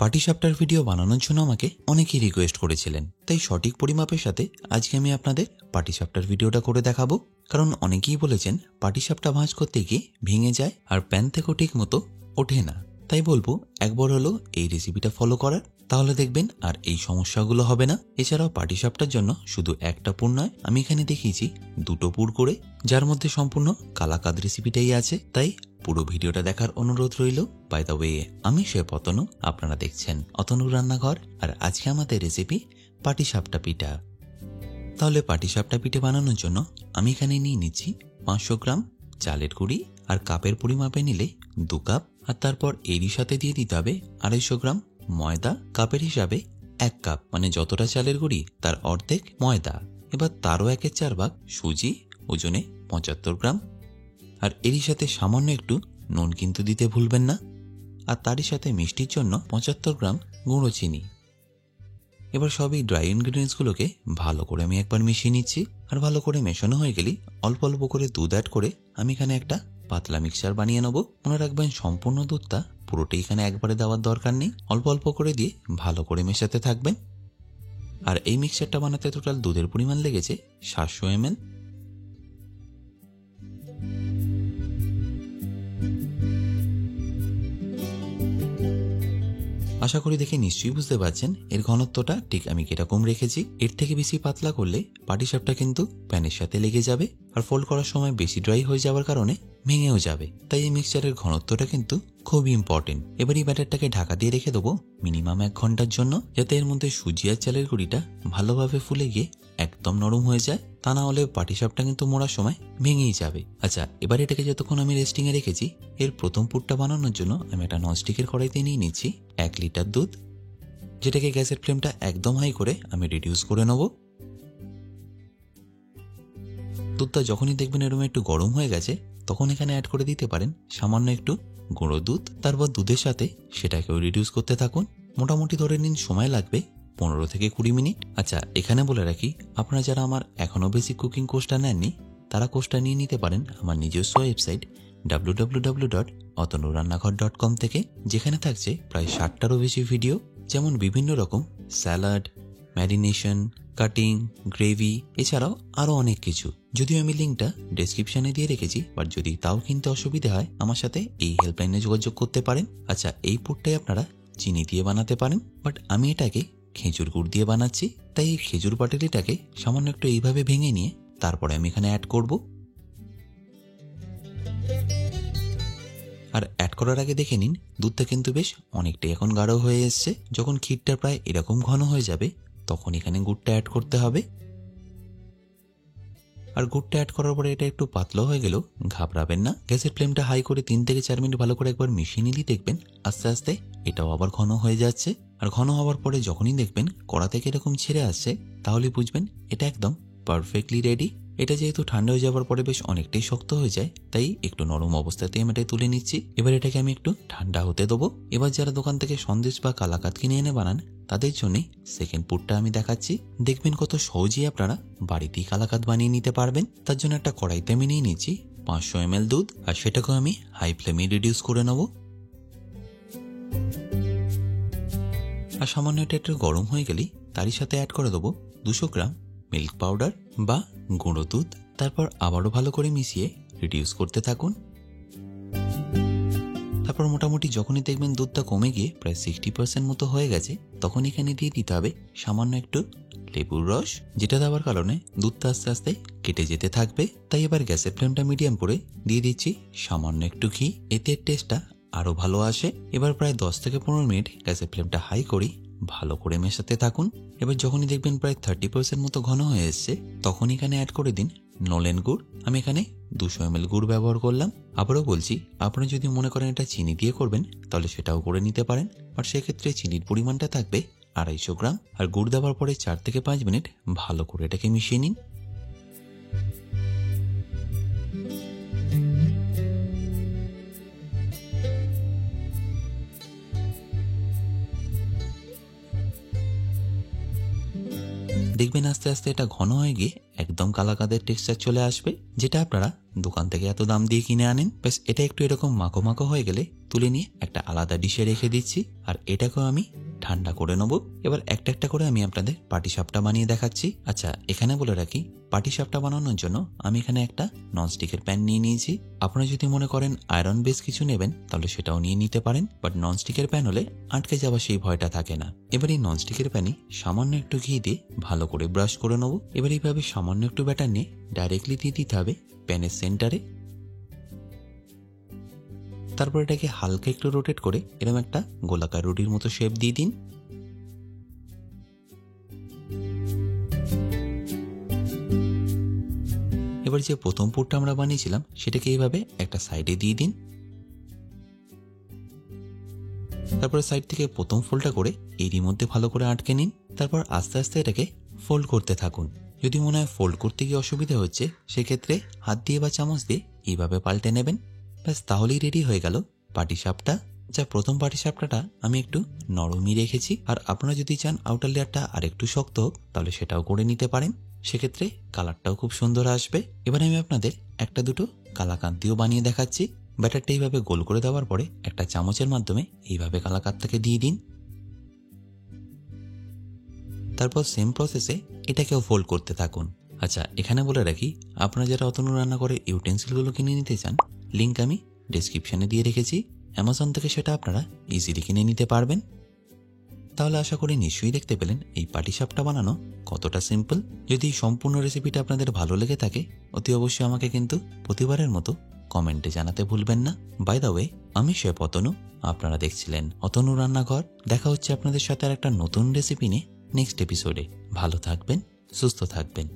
পাটিসাপটার video বানানোর জন্য আমাকে অনেকেই রিকোয়েস্ট করেছিলেন, তাই সঠিক পরিমাপের সাথে আজকে আমি আপনাদের পাটিসাপটার ভিডিওটা করে দেখাবো। কারণ অনেকেই বলেছেন পাটিসাপটা ভাঁজ করতে গিয়ে ভেঙে যায় আর প্যান থেকেও ঠিক মতো ওঠে না। তাই বলবো একবার হলো এই রেসিপিটা ফলো করার, তাহলে দেখবেন আর এই সমস্যাগুলো হবে না। এছাড়াও পাটিসাপটার জন্য শুধু একটা পুর নয়, আমি এখানে দেখিয়েছি দুটো পুর করে, যার মধ্যে সম্পূর্ণ কালাকাদ রেসিপিটাই আছে। তাই পুরো ভিডিওটা দেখার অনুরোধ রইল। বাই দ্য ওয়ে, আমি শেফ অতনু, আপনারা দেখছেন অতনুর রান্নাঘর, আর আজকে আমাদের রেসিপি পাটিসাপটা পিঠা। তাহলে পাটিসাপটা পিঠে বানানোর জন্য আমি এখানে নিয়ে নিচ্ছি 500 গ্রাম চালের গুঁড়ি, আর কাপের পরিমাপে নিলে 2 কাপ, আর তারপর এরই সাথে দিয়ে দিতে হবে 250 গ্রাম ময়দা, কাপের হিসাবে 1 কাপ, মানে যতটা চালের গুঁড়ি তার অর্ধেক ময়দা। এবার তারও 1/4 ভাগ সুজি, ওজনে 75 গ্রাম, আর এরই সাথে সামান্য একটু নুন কিন্তু দিতে ভুলবেন না, আর তারই সাথে মিষ্টির জন্য 75 গ্রাম গুঁড়ো চিনি। এবার সবই ড্রাই ইনগ্রিডিয়েন্টসগুলোকে ভালো করে আমি একবার মিশিয়ে নিচ্ছি, আর ভালো করে মেশানো হয়ে গেলেই অল্প অল্প করে দুধ অ্যাড করে আমি এখানে একটা পাতলা মিক্সচার বানিয়ে নেবো। মনে রাখবেন সম্পূর্ণ দুধটা পুরোটাই এখানে একবারে দেওয়ার দরকার নেই, অল্প অল্প করে দিয়ে ভালো করে মেশাতে থাকবেন। আর এই মিক্সচারটা বানাতে টোটাল দুধের পরিমাণ লেগেছে 700 ml। আশা করি দেখে নিশ্চয়ই বুঝতে পারছেন এর ঘনত্বটা ঠিক আমি কিরকম রেখেছি। এর থেকে বেশি পাতলা করলে পাটিসাপটা কিন্তু প্যানের সাথে লেগে যাবে, আর ফোল্ড করার সময় বেশি ড্রাই হয়ে যাওয়ার কারণে ভেঙেও যাবে। তাই এই মিক্সচারের ঘনত্বটা কিন্তু খুবই ইম্পর্টেন্ট। এবার এই ব্যাটারটাকে ঢাকা দিয়ে রেখে দেবো মিনিমাম 1 ঘন্টার জন্য, যাতে এর মধ্যে সুজি আর চালের গুঁড়িটা ভালোভাবে ফুলে গিয়ে একদম নরম হয়ে যায়। তা না হলে পাটিসাপটা কিন্তু মোড়ার সময় ভেঙেই যাবে। আচ্ছা, এবার এটাকে যতক্ষণ আমি রেস্টিং এ রেখেছি, এর প্রথম পুরটা বানানোর জন্য আমি একটা ননস্টিকের কড়াইতে নিয়ে নিচ্ছি 1 লিটার দুধ, যেটাকে গ্যাসের ফ্লেমটা একদম হাই করে আমি রিডিউস করে নেব। দুধটা যখনই দেখবেন এরকম একটু গরম হয়ে গেছে, তখন এখানে অ্যাড করে দিতে পারেন সামান্য একটু গুঁড়ো দুধ। তারপর দুধের সাথে সেটাকেও রিডিউস করতে থাকুন। মোটামুটি ধরে নিন সময় লাগবে 15 থেকে 20 মিনিট। আচ্ছা, এখানে বলে রাখি, আপনারা যারা আমার এখনো বেসিক কুকিং কোর্সটা নেননি, তারা কোর্সটা নিয়ে নিতে পারেন আমার নিজস্ব ওয়েবসাইট www.otonurannaghar.com থেকে, যেখানে থাকছে প্রায় 60টারও বেশি ভিডিও, যেমন বিভিন্ন রকম স্যালাড, ম্যারিনেশন, কাটিং, গ্রেভি, এছাড়াও আরো অনেক কিছু। যদিও আমি লিঙ্কটা ডেসক্রিপশনে দিয়ে রেখেছি, বাট যদি তাও কিনতে অসুবিধা হয় আমার সাথে এই হেল্পলাইনে যোগাযোগ করতে পারেন। আচ্ছা, এই পুরটাই আপনারা চিনি দিয়ে বানাতে পারেন, বাট আমি এটাকে খেজুর গুড় দিয়ে বানাচ্ছি। তাই এই খেজুর পাটালিটাকে সামান্য একটু এইভাবে ভেঙে নিয়ে তারপরে আমি এখানে অ্যাড করব। আর অ্যাড করার আগে দেখে নিন দুধটা কিন্তু বেশ অনেকটাই এখন গাঢ় হয়ে এসছে। যখন ক্ষীরটা প্রায় এরকম ঘন হয়ে যাবে, তখন এখানে গুড়টা অ্যাড করতে হবে। আর গুড়টা অ্যাড করার পরে এটা একটু পাতলা হয়ে গেলেও ঘাবড়াবেন না। গ্যাসের ফ্লেমটা হাই করে 3 থেকে 4 মিনিট ভালো করে একবার মিশিয়ে নিলেই দেখবেন আস্তে আস্তে এটাও আবার ঘন হয়ে যাচ্ছে। আর ঘন হওয়ার পরে যখনই দেখবেন কড়া থেকে এরকম ছেড়ে আসছে, তাহলেই বুঝবেন এটা একদম পারফেক্টলি রেডি। এটা যেহেতু ঠান্ডা হয়ে যাওয়ার পরে বেশ অনেকটাই শক্ত হয়ে যায়, তাই একটু নরম অবস্থাতেই আমি এটা তুলে নিচ্ছি। এবার এটাকে আমি একটু ঠান্ডা হতে দেবো। এবার যারা দোকান থেকে সন্দেশ বা কালাকাদ কিনে এনে বানান, তাদের জন্যই সেকেন্ড পুরটা আমি দেখাচ্ছি। দেখবেন কত সহজেই আপনারা বাড়িতেই কালাকাদ বানিয়ে নিতে পারবেন। তার জন্য একটা কড়াইতে আমি নিয়ে নিচ্ছি 500 ml দুধ, আর সেটাকেও আমি হাই ফ্লেমে রিডিউস করে নেব। আর সামান্য এটা একটু গরম হয়ে গেলেই তারই সাথে অ্যাড করে দেবো 200 গ্রাম মিল্ক পাউডার বা গুঁড়ো দুধ। তারপর আবারও ভালো করে মিশিয়ে রিডিউস করতে থাকুন। তারপর মোটামুটি যখনই দেখবেন দুধটা কমে গিয়ে প্রায় 60% মতো হয়ে গেছে, তখন এখানে দিয়ে দিতে হবে সামান্য একটু লেবুর রস, যেটা দেওয়ার কারণে দুধটা আস্তে আস্তে কেটে যেতে থাকবে। তাই এবার গ্যাসের ফ্লেমটা মিডিয়াম করে দিয়ে দিচ্ছি সামান্য একটু ঘি, এতে টেস্টটা আরো ভালো আসে। এবার প্রায় 10 থেকে 15 মিনিট গ্যাসের ফ্লেমটা হাই করি ভালো করে মেশাতে থাকুন। এবার যখনই দেখবেন প্রায় 30% মতো ঘন হয়ে এসছে, তখন এখানে অ্যাড করে দিন নলেন গুড়। আমি এখানে 200 ml গুড় ব্যবহার করলাম। আবারও বলছি, আপনারা যদি মনে করেন এটা চিনি দিয়ে করবেন, তাহলে সেটাও করে নিতে পারেন, আর সেক্ষেত্রে চিনির পরিমাণটা থাকবে 250 গ্রাম। আর গুড় দেওয়ার পরে 4 থেকে 5 মিনিট ভালো করে এটাকে মিশিয়ে নিন। দেখবেন আস্তে আস্তে এটা ঘন হয়ে গিয়ে একদম কালাকাঁদের টেক্সচার চলে আসবে, যেটা আপনারা দোকান থেকে এত দাম দিয়ে কিনে আনেন। ব্যাস এটা একটু এরকম মাখো মাখো হয়ে গেলে তুলে নিয়ে একটা আলাদা ডিশে রেখে দিচ্ছি, আর এটাকেও আমি ঠান্ডা করে নেব। এবার একটা একটা করে আমি আপনাদের পাটিসাপটা বানিয়ে দেখাচ্ছি। আচ্ছা, এখানে বলে রাখি, পাটিসাপটা বানানোর জন্য আমি এখানে একটা ননস্টিকের প্যান নিয়ে নিয়েছি। আপনারা যদি মনে করেন আয়রন বেস কিছু নেবেন তাহলে সেটাও নিয়ে নিতে পারেন, বাট ননস্টিকের প্যান হলে আটকে যাওয়া সেই ভয়টা থাকে না। এবার এই ননস্টিকের প্যানে সামান্য একটু ঘি দিয়ে ভালো করে ব্রাশ করে নেব। এবার এইভাবে সামান্য একটু ব্যাটার নিয়ে ডাইরেক্টলি দিয়ে দিতে হবে প্যানের সেন্টারে। তারপর এটাকে হালকা একটু রোটেট করে এরকম একটা গোলাকার রুটির মতো শেপ দিয়ে দিন। এবার যে প্রথম পুরটা আমরা বানিয়েছিলাম সেটাকে এইভাবে একটা সাইডে দিয়ে দিন। তারপরে সাইড থেকে প্রথম ফোল্ডটা করে এরই মধ্যে ভালো করে আটকে নিন। তারপর আস্তে আস্তে এটাকে ফোল্ড করতে থাকুন। যদি মনে হয় ফোল্ড করতে গিয়ে অসুবিধা হচ্ছে, সেক্ষেত্রে হাত দিয়ে বা চামচ দিয়ে এইভাবে পাল্টে নেবেন। ব্যাস তাহলেই রেডি হয়ে গেল পাটিসাপটা। যা প্রথম পাটিসাপটাটা আমি একটু নরমই রেখেছি, আর আপনারা যদি চান আউটার লেয়ারটা আর একটু শক্ত হোক তাহলে সেটাও করে নিতে পারেন, সেক্ষেত্রে কালারটাও খুব সুন্দর আসবে। এবার আমি আপনাদের একটা দুটো কালাকান্তিও বানিয়ে দেখাচ্ছি। ব্যাটারটা এইভাবে গোল করে দেওয়ার পরে একটা চামচের মাধ্যমে এইভাবে কালাকাঁদটাকে দিয়ে দিন। তারপর সেম প্রসেসে এটাকেও ফোল্ড করতে থাকুন। আচ্ছা, এখানে বলে রাখি, আপনারা যারা অতনু রান্নাঘরে ইউটেন্সিলগুলো কিনে নিতে চান, লিঙ্ক আমি ডেসক্রিপশনে দিয়ে রেখেছি। অ্যামাজন থেকে সেটা আপনারা ইজিলি কিনে নিতে পারবেন। তাহলে আশা করি নিশ্চয়ই দেখতে পেলেন এই পাটিসাপটা বানানো কতটা সিম্পল। যদি সম্পূর্ণ রেসিপিটা আপনাদের ভালো লেগে থাকে, অতি অবশ্যই আমাকে কিন্তু প্রতিবারের মতো কমেন্টে জানাতে ভুলবেন না। বাই দ্য ওয়ে, আমি শেফ অতনু, আপনারা দেখছিলেন অতনু রান্নাঘর। দেখা হচ্ছে আপনাদের সাথে আর একটা নতুন রেসিপি নিয়ে নেক্সট এপিসোডে। ভালো থাকবেন, সুস্থ থাকবেন।